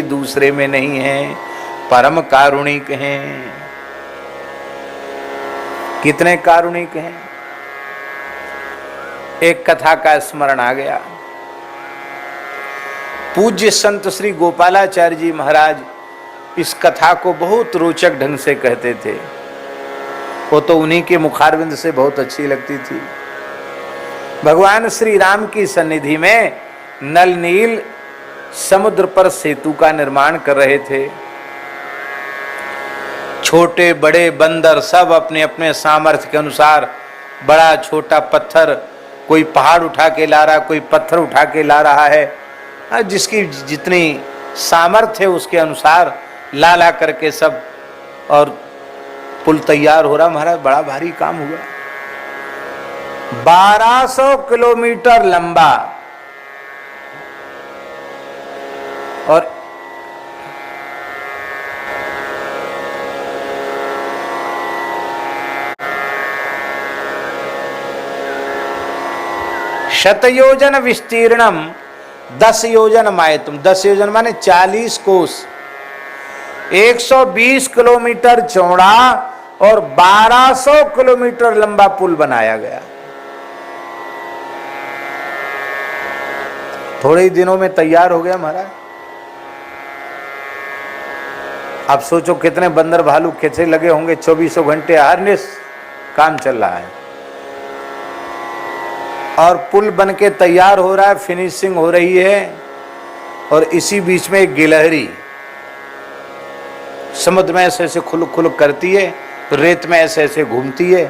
दूसरे में नहीं है, परम कारुणिक हैं। कितने कारुणिक हैं। एक कथा का स्मरण आ गया। पूज्य संत श्री गोपालाचार्य जी महाराज इस कथा को बहुत रोचक ढंग से कहते थे। वो तो उन्हीं के मुखारविंद से बहुत अच्छी लगती थी। भगवान श्री राम की सन्निधि में नल नील समुद्र पर सेतु का निर्माण कर रहे थे। छोटे बड़े बंदर सब अपने अपने सामर्थ्य के अनुसार बड़ा छोटा पत्थर, कोई पहाड़ उठा के ला रहा, कोई पत्थर उठा के ला रहा है। जिसकी जितनी सामर्थ्य है उसके अनुसार ला करके सब, और पुल तैयार हो रहा। महाराज बड़ा भारी काम हुआ। 1200 किलोमीटर लंबा और शतयोजन विस्तीर्णम 10 योजन मायतुम। 10 योजन माने 40 कोस, 120 किलोमीटर चौड़ा और 1200 किलोमीटर लंबा पुल बनाया गया। थोड़े ही दिनों में तैयार हो गया महाराज। अब सोचो कितने बंदर भालू कैसे लगे होंगे। 24 घंटे हर काम चल रहा है और पुल बन के तैयार हो रहा है, फिनिशिंग हो रही है। और इसी बीच में एक गिलहरी समुद्र में ऐसे ऐसे खुलक खुलक करती है, रेत में ऐसे ऐसे घूमती है,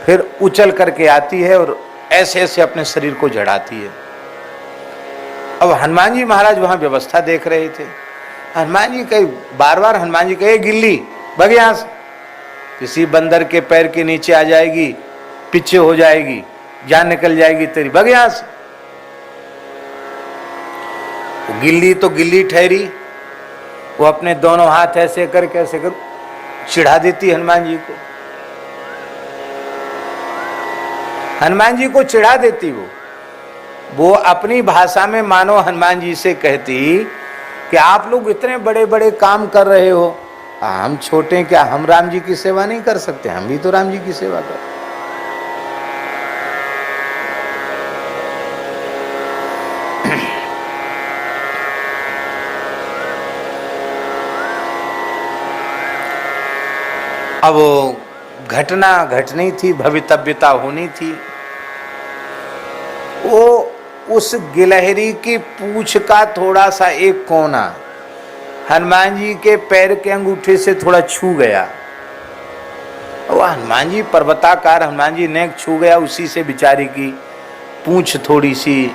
फिर उछल करके आती है और ऐसे ऐसे अपने शरीर को जड़ाती है। अब हनुमान जी महाराज वहां व्यवस्था देख रहे थे। हनुमान जी कहे, बार बार हनुमान जी कहे, गिल्ली भग यहां से, किसी बंदर के पैर के नीचे आ जाएगी, पीछे हो जाएगी, जान निकल जाएगी तेरी, भग यहां से। गिल्ली तो गिल्ली ठहरी, वो अपने दोनों हाथ ऐसे कर चिढ़ा देती हनुमान जी को। हनुमान जी को चिढ़ा देती वो अपनी भाषा में मानो हनुमान जी से कहती कि आप लोग इतने बड़े बड़े काम कर रहे हो, हम छोटे, क्या हम राम जी की सेवा नहीं कर सकते? हम भी तो राम जी की सेवा कर। अब वो घटना घटनी थी, भवितव्यता होनी थी। वो उस गिलहरी की पूंछ का थोड़ा सा एक कोना हनुमान जी के पैर के अंगूठे से थोड़ा छू गया। वो हनुमान जी पर्वताकार हनुमान जी ने छू गया, उसी से बेचारी की पूंछ थोड़ी सी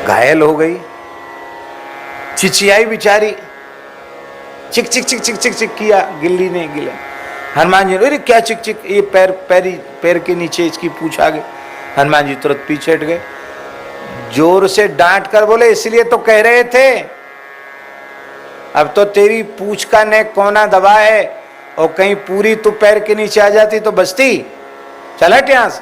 घायल हो गई। चिचियाई बेचारी, चिक चिक चिक चिक चिक चिक किया गिल्ली ने। हनुमान जी, अरे क्या चिक चिक, ये पैर के नीचे इसकी पूंछ आ गई। हनुमान जी तुरंत पीछे हट गए, जोर से डांट कर बोले, इसलिए तो कह रहे थे, अब तो तेरी पूंछ का नेक कोना दबा है, और कहीं पूरी तू पैर के नीचे आ जाती तो बचती। चल हट यहां से।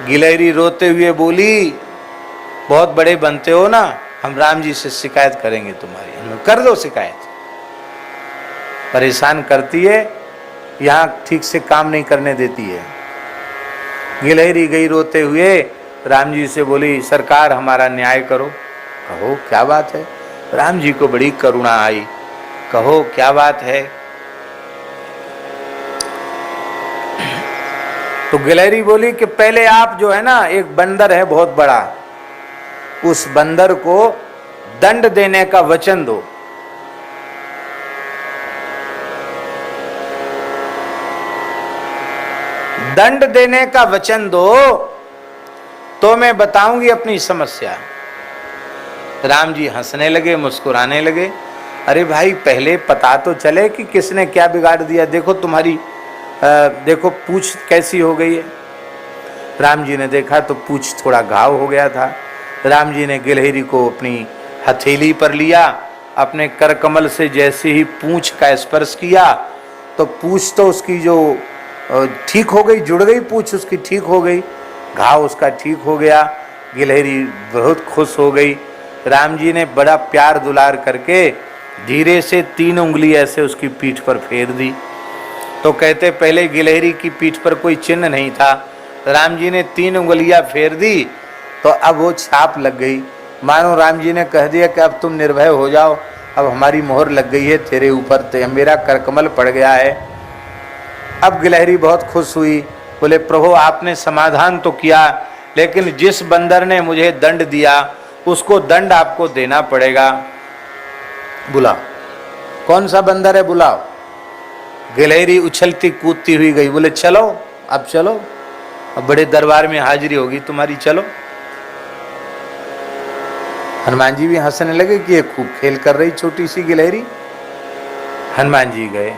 गिलहरी रोते हुए बोली, बहुत बड़े बनते हो ना, हम राम जी से शिकायत करेंगे तुम्हारी। कर दो शिकायत। परेशान करती है, यहां ठीक से काम नहीं करने देती है। गिलहरी गई रोते हुए, राम जी से बोली, सरकार हमारा न्याय करो। कहो क्या बात है? राम जी को बड़ी करुणा आई, कहो क्या बात है? तो गिलहरी बोली कि पहले आप जो है ना, एक बंदर है बहुत बड़ा, उस बंदर को दंड देने का वचन दो। दंड देने का वचन दो तो मैं बताऊंगी अपनी समस्या। राम जी हंसने लगे, मुस्कुराने लगे। अरे भाई, पहले पता तो चले कि किसने क्या बिगाड़ दिया। देखो तुम्हारी देखो पूंछ कैसी हो गई है। राम जी ने देखा तो पूंछ थोड़ा घाव हो गया था। राम जी ने गिलहरी को अपनी हथेली पर लिया, अपने कर कमल से जैसे ही पूंछ का स्पर्श किया तो पूंछ तो उसकी जो ठीक हो गई, जुड़ गई पूंछ उसकी, ठीक हो गई, घाव उसका ठीक हो गया। गिलहरी बहुत खुश हो गई। राम जी ने बड़ा प्यार दुलार करके धीरे से 3 उंगली ऐसे उसकी पीठ पर फेर दी। तो कहते पहले गिलहरी की पीठ पर कोई चिन्ह नहीं था, राम जी ने 3 उंगलियां फेर दी तो अब वो छाप लग गई। मानो राम जी ने कह दिया कि अब तुम निर्भय हो जाओ, अब हमारी मोहर लग गई है तेरे ऊपर, मेरा करकमल पड़ गया है। अब गिलहरी बहुत खुश हुई, बोले प्रभु आपने समाधान तो किया, लेकिन जिस बंदर ने मुझे दंड दिया उसको दंड आपको देना पड़ेगा। बुलाओ, कौन सा बंदर है बुलाओ। गिलहरी उछलती कूदती हुई गई, बोले चलो अब चलो, अब बड़े दरबार में हाजिरी होगी तुम्हारी, चलो। हनुमान जी भी हंसने लगे कि ये खूब खेल कर रही छोटी सी गिलहरी। हनुमान जी गए,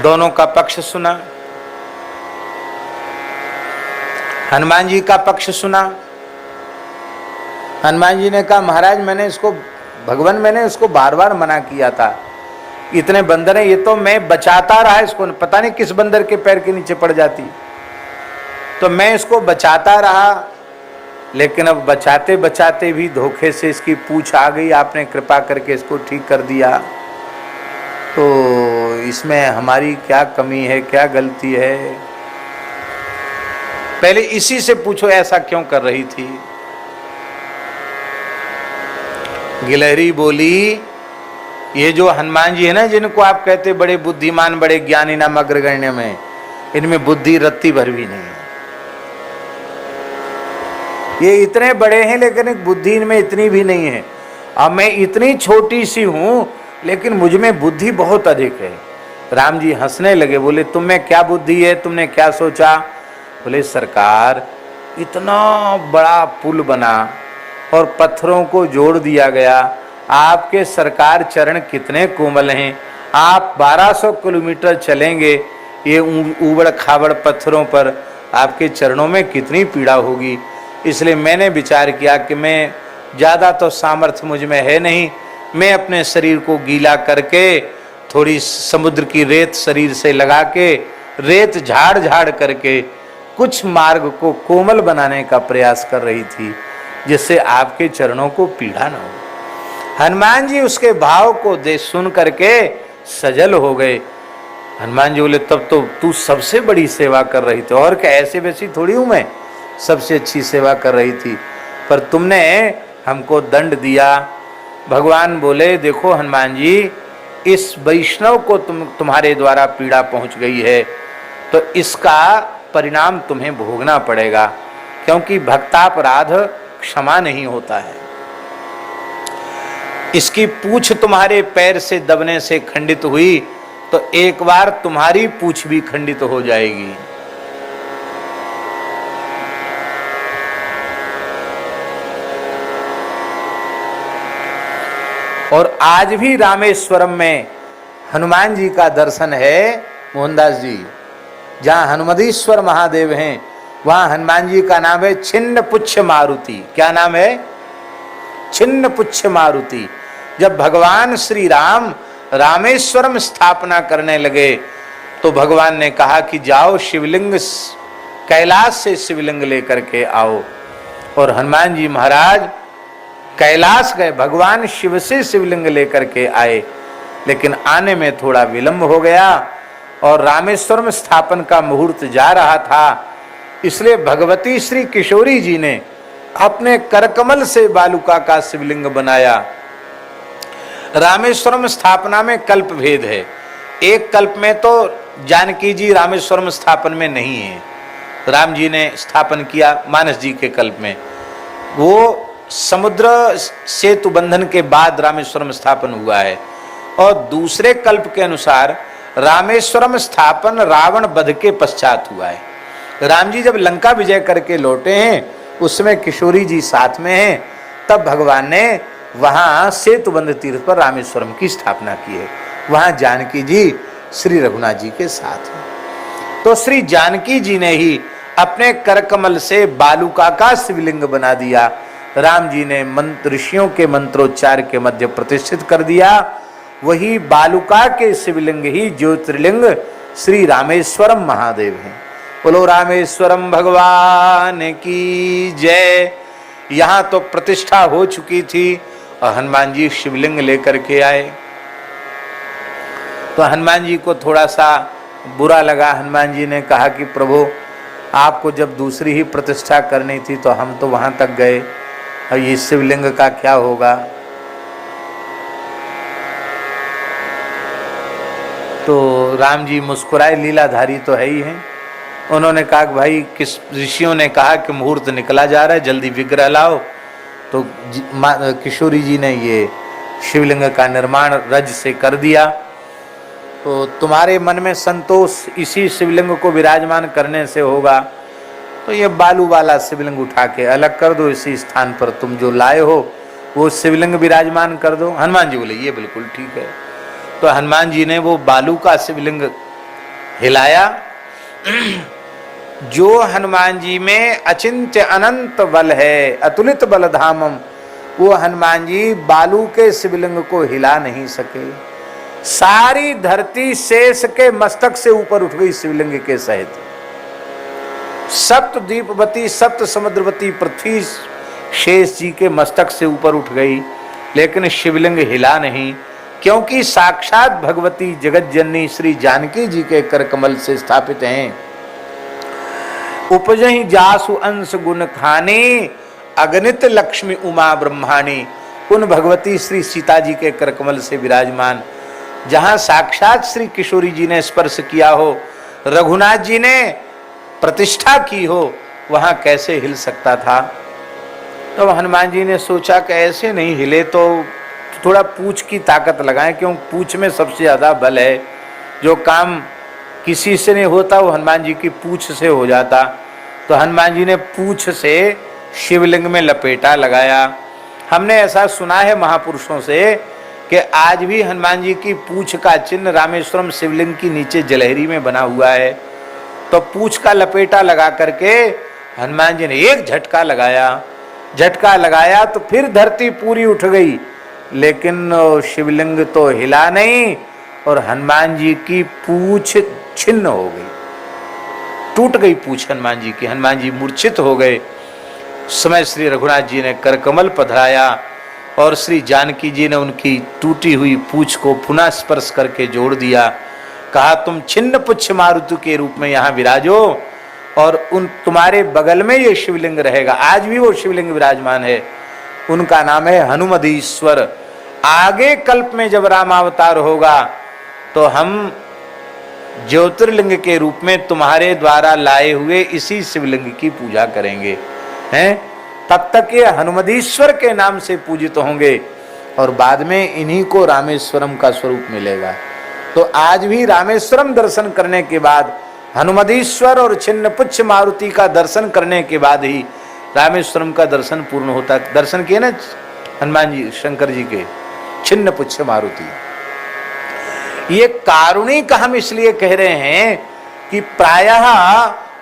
दोनों का पक्ष सुना, हनुमान जी का पक्ष सुना। हनुमान जी ने कहा महाराज मैंने इसको, भगवान मैंने उसको बार बार मना किया था, इतने बंदर हैं, ये तो मैं बचाता रहा इसको, पता नहीं किस बंदर के पैर के नीचे पड़ जाती, तो मैं इसको बचाता रहा, लेकिन अब बचाते बचाते भी धोखे से इसकी पूंछ आ गई, आपने कृपा करके इसको ठीक कर दिया, तो इसमें हमारी क्या कमी है, क्या गलती है? पहले इसी से पूछो ऐसा क्यों कर रही थी। गिलहरी बोली ये जो हनुमान जी है ना, जिनको आप कहते बड़े बुद्धिमान बड़े ज्ञानी नाम अग्रगण्य में, इनमें बुद्धि रत्ती भर भी नहीं है। ये इतने बड़े हैं लेकिन बुद्धि इनमें इतनी भी नहीं है। अब मैं इतनी छोटी सी हूं लेकिन मुझ में बुद्धि बहुत अधिक है। राम जी हंसने लगे, बोले तुम में क्या बुद्धि है, तुमने क्या सोचा? बोले सरकार इतना बड़ा पुल बना और पत्थरों को जोड़ दिया गया, आपके सरकार चरण कितने कोमल हैं, आप 1200 किलोमीटर चलेंगे ये ऊबड़ खाबड़ पत्थरों पर, आपके चरणों में कितनी पीड़ा होगी। इसलिए मैंने विचार किया कि मैं ज़्यादा तो सामर्थ्य मुझ में है नहीं, मैं अपने शरीर को गीला करके थोड़ी समुद्र की रेत शरीर से लगा के रेत झाड़ झाड़ करके कुछ मार्ग को कोमल बनाने का प्रयास कर रही थी, जिससे आपके चरणों को पीड़ा न हो। हनुमान जी उसके भाव को सुन करके सजल हो गए। हनुमान जी बोले तब तो तू सबसे बड़ी सेवा कर रही थी, और क्या ऐसे वैसी थोड़ी हूं मैं, सबसे अच्छी सेवा कर रही थी, पर तुमने हमको दंड दिया। भगवान बोले देखो हनुमान जी, इस वैष्णव को तुम्हारे द्वारा पीड़ा पहुंच गई है तो इसका परिणाम तुम्हें भोगना पड़ेगा, क्योंकि भक्तापराध क्षमा नहीं होता है। इसकी पूंछ तुम्हारे पैर से दबने से खंडित हुई तो एक बार तुम्हारी पूंछ भी खंडित हो जाएगी। और आज भी रामेश्वरम में हनुमान जी का दर्शन है मोहनदास जी, जहां हनुमदीश्वर महादेव हैं, वहां हनुमान जी का नाम है छिन्न पुच्छ मारुति। क्या नाम है? छिन्न पुच्छ मारुति। जब भगवान श्री राम रामेश्वरम स्थापना करने लगे तो भगवान ने कहा कि जाओ शिवलिंग, कैलाश से शिवलिंग लेकर के आओ, और हनुमान जी महाराज कैलाश गए, भगवान शिव से शिवलिंग लेकर के आए, लेकिन आने में थोड़ा विलंब हो गया और रामेश्वरम स्थापन का मुहूर्त जा रहा था, इसलिए भगवती श्री किशोरी जी ने अपने करकमल से बालुका का शिवलिंग बनाया। रामेश्वरम स्थापना में कल्प भेद है, एक कल्प में तो जानकी जी रामेश्वरम स्थापन में नहीं है, राम जी ने स्थापन किया मानस जी के कल्प में, वो समुद्र सेतु बंधन के बाद रामेश्वरम स्थापन हुआ है। और दूसरे कल्प के अनुसार रामेश्वरम स्थापन रावण वध के पश्चात हुआ है। राम जी जब लंका विजय करके लौटे हैं, उसमें किशोरी जी साथ में हैं, तब भगवान ने वहां सेतुबंध तीर्थ पर रामेश्वरम की स्थापना की है। वहां जानकी जी श्री रघुनाथ जी के साथ हैं। तो श्री जानकी जी ने ही अपने करकमल से बालुका का शिवलिंग बना दिया, राम जी ने मंत्र ऋषियों के मंत्रोच्चार के मध्य प्रतिष्ठित कर दिया। वही बालुका के शिवलिंग ही ज्योतिर्लिंग श्री रामेश्वरम महादेव हैं। बोलो रामेश्वरम भगवान की जय। यहाँ तो प्रतिष्ठा हो चुकी थी और हनुमान जी शिवलिंग लेकर के आए। तो हनुमान जी को थोड़ा सा बुरा लगा। हनुमान जी ने कहा कि प्रभु, आपको जब दूसरी ही प्रतिष्ठा करनी थी तो हम तो वहां तक गए, और ये शिवलिंग का क्या होगा। तो राम जी मुस्कुराए, लीलाधारी तो है ही हैं। उन्होंने कहा कि भाई, किस ऋषियों ने कहा कि मुहूर्त निकला जा रहा है, जल्दी विग्रह लाओ। तो किशोरी जी ने ये शिवलिंग का निर्माण रज से कर दिया। तो तुम्हारे मन में संतोष इसी शिवलिंग को विराजमान करने से होगा, तो ये बालू वाला शिवलिंग उठा के अलग कर दो, इसी स्थान पर तुम जो लाए हो वो शिवलिंग विराजमान कर दो। हनुमान जी बोले ये बिल्कुल ठीक है। तो हनुमान जी ने वो बालू का शिवलिंग हिलाया। जो हनुमान जी में अचिंत्य अनंत बल है, अतुलित बल धामम, वो हनुमान जी बालू के शिवलिंग को हिला नहीं सके। सारी धरती शेष के मस्तक से ऊपर उठ गई शिवलिंग के सहित। सप्त द्वीपवती सप्त समुद्रवती पृथ्वी शेष जी के मस्तक से ऊपर उठ गई, लेकिन शिवलिंग हिला नहीं, क्योंकि साक्षात भगवती जगत जननी श्री जानकी जी के कर कमल से स्थापित हैं। उपजहि जासु अंश गुण खाने, अगणित लक्ष्मी उमा ब्रह्माणी। उन भगवती श्री सीता जी के कर कमल से विराजमान, जहां साक्षात श्री किशोरी जी ने स्पर्श किया हो, रघुनाथ जी ने प्रतिष्ठा की हो, वहां कैसे हिल सकता था। तो हनुमान जी ने सोचा कि ऐसे नहीं हिले तो थोड़ा पूंछ की ताकत लगाएं, क्यों पूंछ में सबसे ज्यादा बल है। जो काम किसी से नहीं होता वो हनुमान जी की पूंछ से हो जाता। तो हनुमान जी ने पूंछ से शिवलिंग में लपेटा लगाया। हमने ऐसा सुना है महापुरुषों से कि आज भी हनुमान जी की पूंछ का चिन्ह रामेश्वरम शिवलिंग की नीचे जलहरी में बना हुआ है। तो पूंछ का लपेटा लगा करके हनुमान जी ने एक झटका लगाया तो फिर धरती पूरी उठ गई, लेकिन शिवलिंग तो हिला नहीं और हनुमान जी की पूंछ छिन्न हो गई, टूट गई पूंछ हनुमान जी की। हनुमान जी मूर्छित हो गए। समय श्री रघुनाथ जी ने कर कमल पधराया और श्री जानकी जी ने उनकी टूटी हुई पूंछ को पुनः स्पर्श करके जोड़ दिया। कहा तुम छिन्न पुच्छ मारुति के रूप में यहाँ विराजो और उन तुम्हारे बगल में ये शिवलिंग रहेगा। आज भी वो शिवलिंग विराजमान है, उनका नाम है हनुमदीश्वर। आगे कल्प में जब रामावतार होगा तो हम ज्योतिर्लिंग के रूप में तुम्हारे द्वारा लाए हुए इसी शिवलिंग की पूजा करेंगे, हैं? तब तक ये हनुमदीश्वर के नाम से पूजित होंगे और बाद में इन्हीं को रामेश्वरम का स्वरूप मिलेगा। तो आज भी रामेश्वरम दर्शन करने के बाद, हनुमदीश्वर और छिन्न पुच्छ मारुति का दर्शन करने के बाद ही रामेश्वरम का दर्शन पूर्ण होता। दर्शन किए ना हनुमान जी शंकर जी के छिन्न पुच्छ मारुति। ये कारुणिक हम इसलिए कह रहे हैं कि प्रायः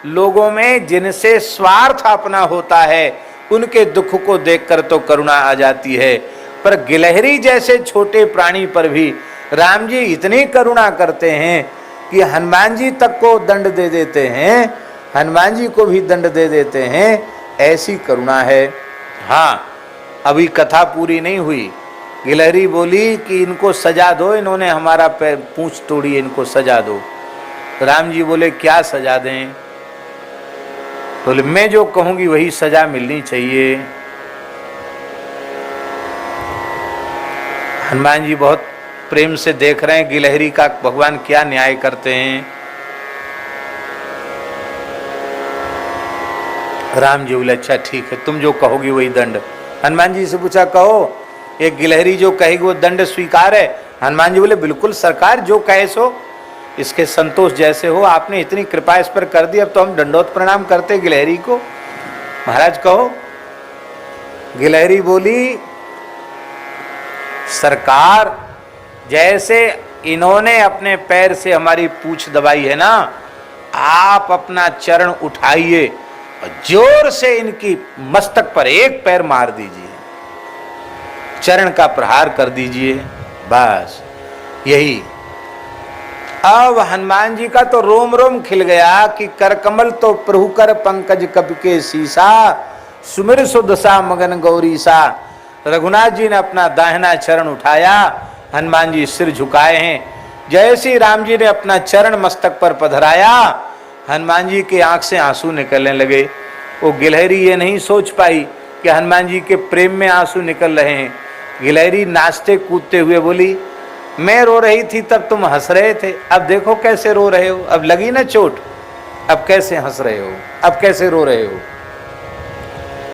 लोगों में जिनसे स्वार्थ अपना होता है उनके दुख को देखकर तो करुणा आ जाती है, पर गिलहरी जैसे छोटे प्राणी पर भी राम जी इतनी करुणा करते हैं कि हनुमान जी तक को दंड दे देते हैं, हनुमान जी को भी दंड दे देते हैं, ऐसी करुणा है। हाँ, अभी कथा पूरी नहीं हुई। गिलहरी बोली कि इनको सजा दो, इन्होंने हमारा पैर पूंछ तोड़ी, इनको सजा दो। राम जी बोले क्या सजा दें? बोले मैं जो कहूंगी वही सजा मिलनी चाहिए। हनुमान जी बहुत प्रेम से देख रहे हैं गिलहरी का भगवान क्या न्याय करते हैं। राम जी बोले अच्छा ठीक है, तुम जो कहोगी वही दंड। हनुमान जी से पूछा कहो, एक गिलहरी जो कहेगी वो दंड स्वीकार है? हनुमान जी बोले बिल्कुल सरकार, जो कहे सो, इसके संतोष जैसे हो। आपने इतनी कृपा इस पर कर दी, अब तो हम दंडोत प्रणाम करते गिलहरी को। महाराज कहो। गिलहरी बोली सरकार, जैसे इन्होंने अपने पैर से हमारी पूंछ दबाई है ना, आप अपना चरण उठाइए और जोर से इनकी मस्तक पर एक पैर मार दीजिए, चरण का प्रहार कर दीजिए, बस यही। अब हनुमान जी का तो रोम रोम खिल गया कि कर कमल तो प्रभु कर पंकज कप के सीसा, सुमिर सुदशा मगन गौरी सा। रघुनाथ जी ने अपना दाहिना चरण उठाया, हनुमान जी सिर झुकाए हैं। जैसे राम जी ने अपना चरण मस्तक पर पधराया, हनुमान जी के आंख से आंसू निकलने लगे। वो गिलहरी ये नहीं सोच पाई कि हनुमान जी के प्रेम में आंसू निकल रहे हैं। गिलहरी नाचते कूदते हुए बोली, मैं रो रही थी तब तुम हंस रहे थे, अब देखो कैसे रो रहे हो, अब लगी ना चोट, अब कैसे हंस रहे हो, अब कैसे रो रहे हो।